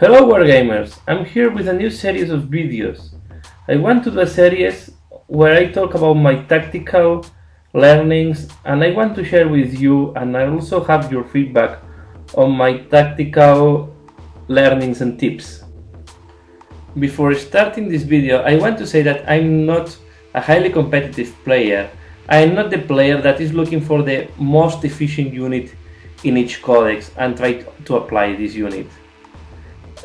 Hello Wargamers, I'm here with a new series of videos. I want to do a series where I talk about my tactical learnings and I want to share with you, and I also have your feedback on my tactical learnings and tips. Before starting this video, I want to say that I'm not a highly competitive player. I am not the player that is looking for the most efficient unit in each codex and try to apply this unit.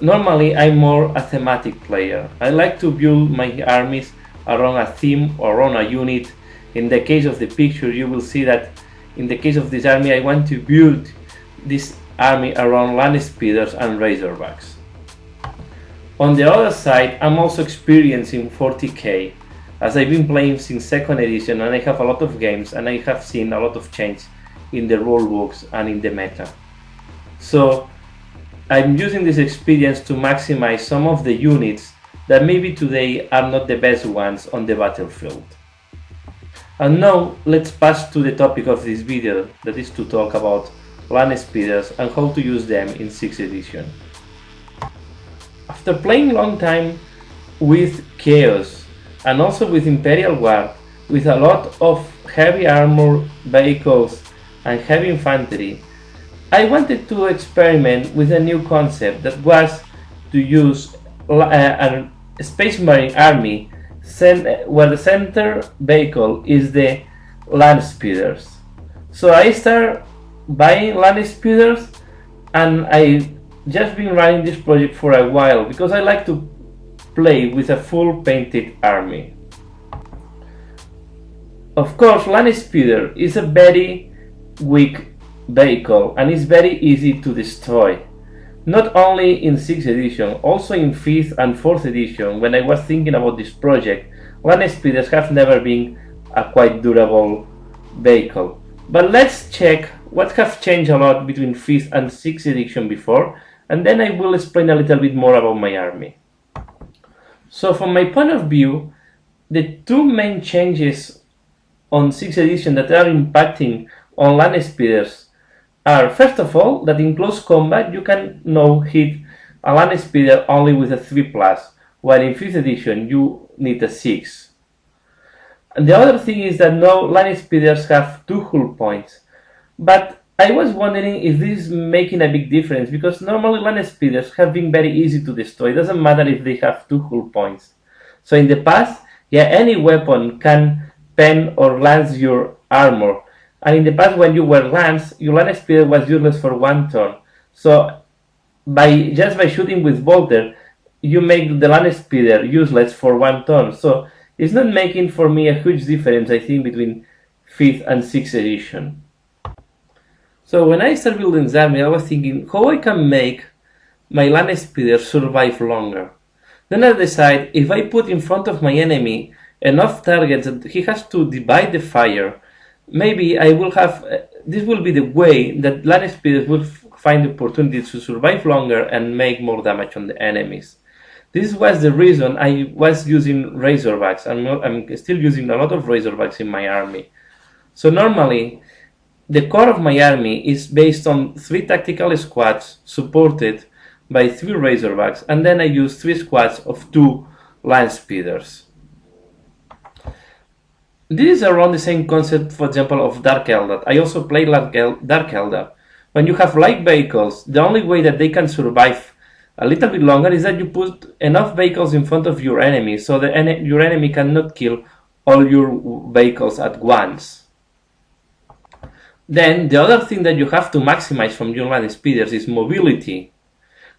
Normally, I'm more a thematic player. I like to build my armies around a theme or around a unit. In the case of the picture, you will see that in the case of this army, I want to build this army around land speeders and razorbacks. On the other side, I'm also experiencing 40k, as I've been playing since 2nd edition and I have a lot of games and I have seen a lot of change in the rulebooks and in the meta. So I'm using this experience to maximize some of the units that maybe today are not the best ones on the battlefield. And now let's pass to the topic of this video, that is to talk about land speeders and how to use them in 6th edition. After playing a long time with Chaos and also with Imperial Guard, with a lot of heavy armor vehicles and heavy infantry, I wanted to experiment with a new concept that was to use a Space Marine army where the center vehicle is the land speeders. So I started buying land speeders and I just been running this project for a while because I like to play with a full painted army. Of course, land speeder is a very weak vehicle and is very easy to destroy. Not only in 6th edition, also in 5th and 4th edition, when I was thinking about this project, land speeders have never been a quite durable vehicle. But let's check what have changed a lot between 5th and 6th edition before, and then I will explain a little bit more about my army. So from my point of view, the two main changes on 6th edition that are impacting on land speeders are, first of all, that in close combat you can now hit a land speeder only with a 3+, while in 5th edition you need a 6. And the other thing is that now land speeders have 2 hull points. But I was wondering if this is making a big difference, because normally land speeders have been very easy to destroy. It doesn't matter if they have 2 hull points. So in the past, yeah, any weapon can pen or lance your armor. And in the past, when you were lance, your land speeder was useless for 1 turn. So just by shooting with bolter, you make the land speeder useless for 1 turn. So it's not making for me a huge difference, I think, between 5th and 6th edition. So when I started building this army, I was thinking how I can make my land speeder survive longer. Then I decided if I put in front of my enemy enough targets that he has to divide the fire, maybe I will have, this will be the way that land speeders will find the opportunity to survive longer and make more damage on the enemies. This was the reason I was using razorbacks. I'm still using a lot of razorbacks in my army. So normally, the core of my army is based on 3 tactical squads supported by 3 razorbacks, and then I use 3 squads of 2 land speeders. This is around the same concept, for example, of Dark Eldar. I also play Dark Eldar. When you have light vehicles, the only way that they can survive a little bit longer is that you put enough vehicles in front of your enemy so that your enemy cannot kill all your vehicles at once. Then the other thing that you have to maximize from your land speeders is mobility.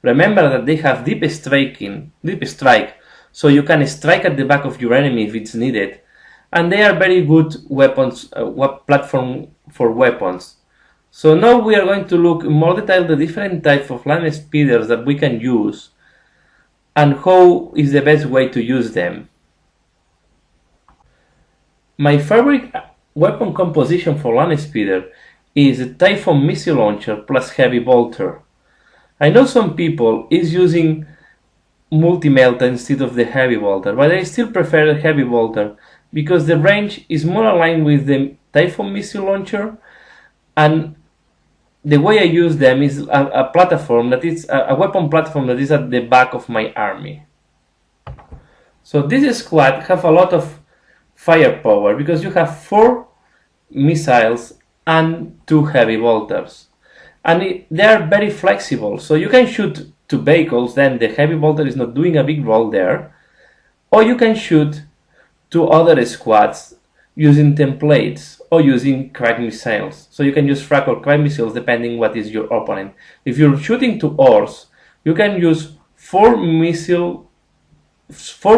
Remember that they have deep strike, so you can strike at the back of your enemy if it's needed. And they are very good weapons, platform for weapons. So now we are going to look in more detail the different types of land speeders that we can use and how is the best way to use them. My favorite weapon composition for land speeder is a Typhoon missile launcher plus heavy bolter. I know some people is using multi-melta instead of the heavy bolter, but I still prefer the heavy bolter because the range is more aligned with the Typhoon missile launcher, and the way I use them is a platform that is a weapon platform that is at the back of my army. So this squad have a lot of firepower because you have 4 missiles and 2 heavy bolters, and they are very flexible. So you can shoot 2 vehicles, then the heavy bolter is not doing a big role there, or you can shoot 2 other squads using templates or using crack missiles. So you can use frag or crack missiles depending what is your opponent. If you're shooting 2 ores, you can use 4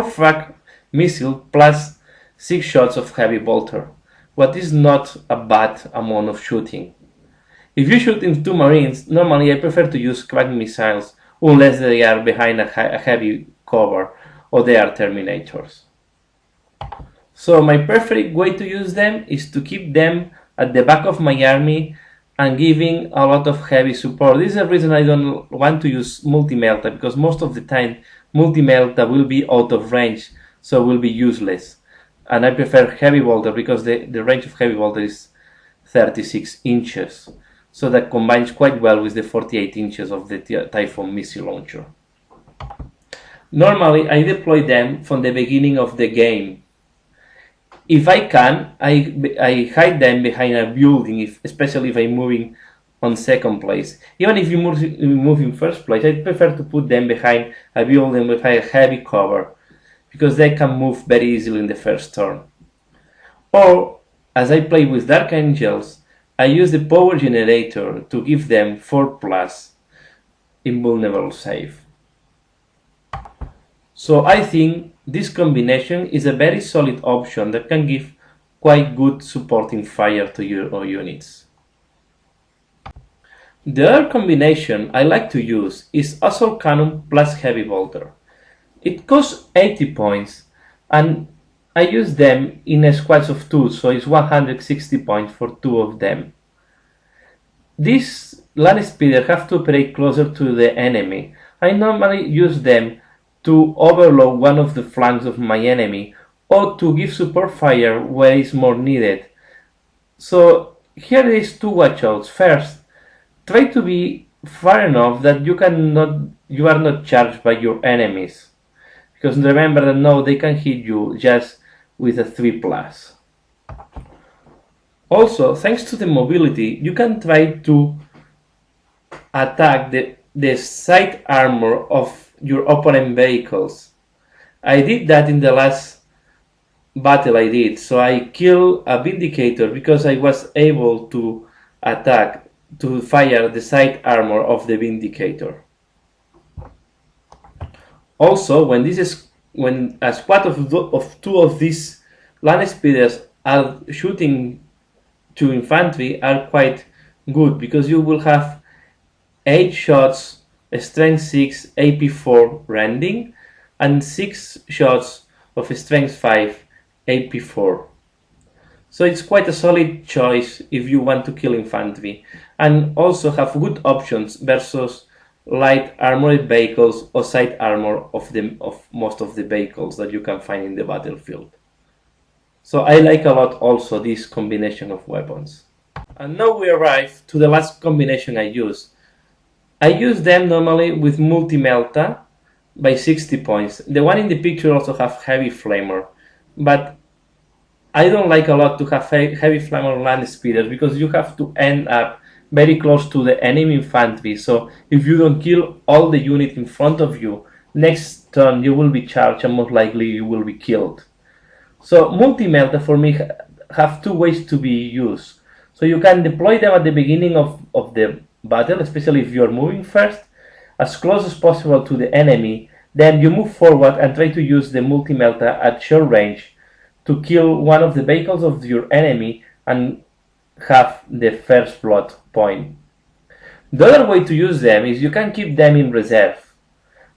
frag missile plus 6 shots of heavy bolter, what is not a bad amount of shooting. If you shoot in 2 marines, normally I prefer to use crack missiles unless they are behind a heavy cover or they are terminators. So my preferred way to use them is to keep them at the back of my army and giving a lot of heavy support. This is the reason I don't want to use multi-melta, because most of the time multi-melta will be out of range, so will be useless. And I prefer heavy bolter because the range of heavy bolter is 36 inches. So that combines quite well with the 48 inches of the Typhoon missile launcher. Normally I deploy them from the beginning of the game. If I can, I hide them behind a building, especially if I'm moving on second place. Even if you move in first place, I prefer to put them behind a building with a heavy cover, because they can move very easily in the first turn. Or, as I play with Dark Angels, I use the power generator to give them 4+ invulnerable save. So I think this combination is a very solid option that can give quite good supporting fire to your units. The other combination I like to use is Assault Cannon plus Heavy Bolter. It costs 80 points and I use them in squads of 2, so it's 160 points for 2 of them. These land speeders have to operate closer to the enemy. I normally use them to overload one of the flanks of my enemy or to give support fire where it's more needed. So here is 2 watchouts. First, try to be far enough that you are not charged by your enemies, because remember that now they can hit you just with a 3+. Also, thanks to the mobility, you can try to attack the side armor of your opponent vehicles. I did that in the last battle I did, so I killed a Vindicator because I was able to fire the side armor of the Vindicator. Also, when a squad of 2 of these land speeders are shooting to infantry are quite good, because you will have 8 shots, strength 6, AP 4 rending, and 6 shots of strength 5, AP 4. So it's quite a solid choice if you want to kill infantry, and also have good options versus light armored vehicles or side armor of most of the vehicles that you can find in the battlefield. So I like a lot also this combination of weapons. And now we arrive to the last combination I use. I use them normally with multi-melta by 60 points. The one in the picture also have heavy flamer, but I don't like a lot to have heavy flamer land speeders, because you have to end up very close to the enemy infantry. So if you don't kill all the unit in front of you, next turn you will be charged and most likely you will be killed. So multi-melta for me have 2 ways to be used. So you can deploy them at the beginning of the battle, especially if you're moving first, as close as possible to the enemy. Then you move forward and try to use the multi-melta at short range to kill one of the vehicles of your enemy and have the first blood point. The other way to use them is you can keep them in reserve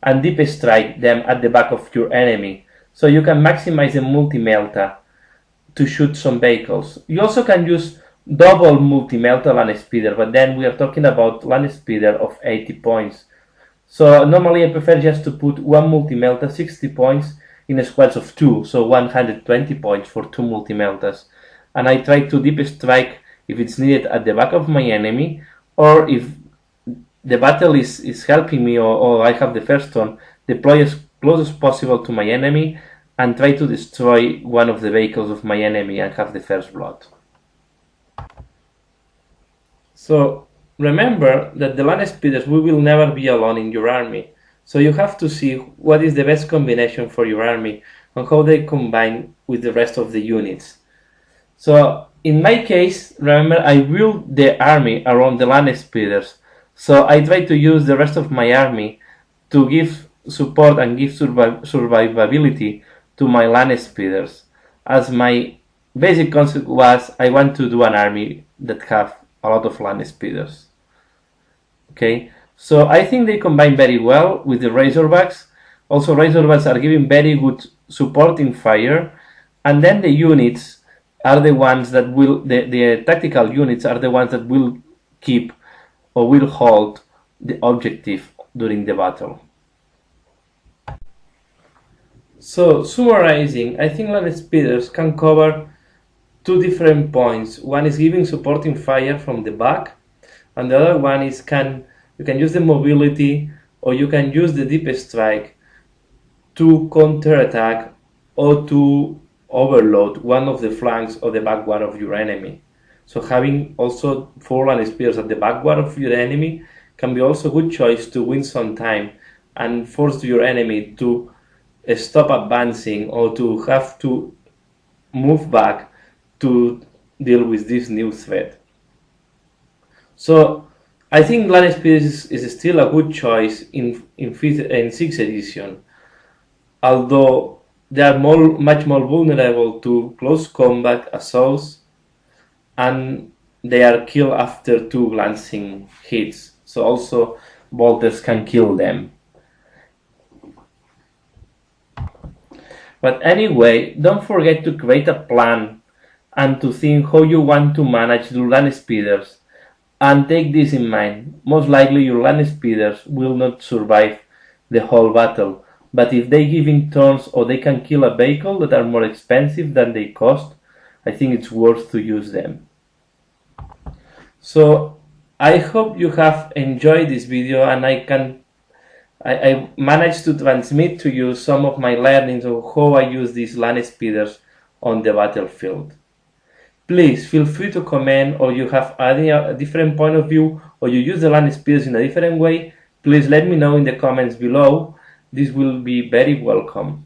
and deep strike them at the back of your enemy, so you can maximize the multi-melta to shoot some vehicles. You also can use double multi-melta land speeder, but then we are talking about land speeder of 80 points. So normally I prefer just to put 1 multi-melta 60 points in squads of 2, so 120 points for 2 multi-meltas. And I try to deep strike if it's needed at the back of my enemy, or if the battle is helping me, or I have the first turn, deploy as close as possible to my enemy and try to destroy one of the vehicles of my enemy and have the first blood. So remember that the land speeders will never be alone in your army. So you have to see what is the best combination for your army and how they combine with the rest of the units. So in my case, remember, I build the army around the land speeders. So I try to use the rest of my army to give support and give survivability to my land speeders. As my basic concept was, I want to do an army that have a lot of land speeders. Okay, so I think they combine very well with the Razorbacks. Also, Razorbacks are giving very good support in fire, and then the units are the ones that will, the tactical units are the ones that will keep or will hold the objective during the battle. So summarizing, I think land speeders can cover two different points. One is giving supporting fire from the back, and the other one is you can use the mobility, or you can use the deep strike to counterattack or to overload one of the flanks or the backward of your enemy. So having also 4 land spears at the backward of your enemy can be also a good choice to win some time and force your enemy to stop advancing or to have to move back to deal with this new threat. So I think land spears is still a good choice in 6th edition, although they are much more vulnerable to close combat assaults, and they are killed after 2 glancing hits, so also bolters can kill them. But anyway, don't forget to create a plan and to think how you want to manage your land speeders, and take this in mind. Most likely your land speeders will not survive the whole battle, but if they give in turns or they can kill a vehicle that are more expensive than they cost, I think it's worth to use them. So I hope you have enjoyed this video, and I managed to transmit to you some of my learnings of how I use these land speeders on the battlefield. Please feel free to comment, or you have a different point of view, or you use the land speeders in a different way. Please let me know in the comments below. This will be very welcome.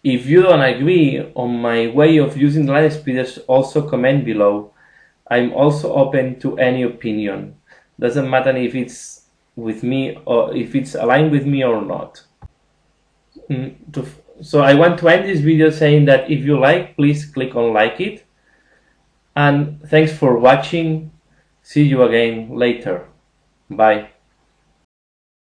If you don't agree on my way of using land speeders, also comment below. I'm also open to any opinion. Doesn't matter if it's with me or if it's aligned with me or not. So I want to end this video saying that if you like, please click on like it. And thanks for watching. See you again later. Bye.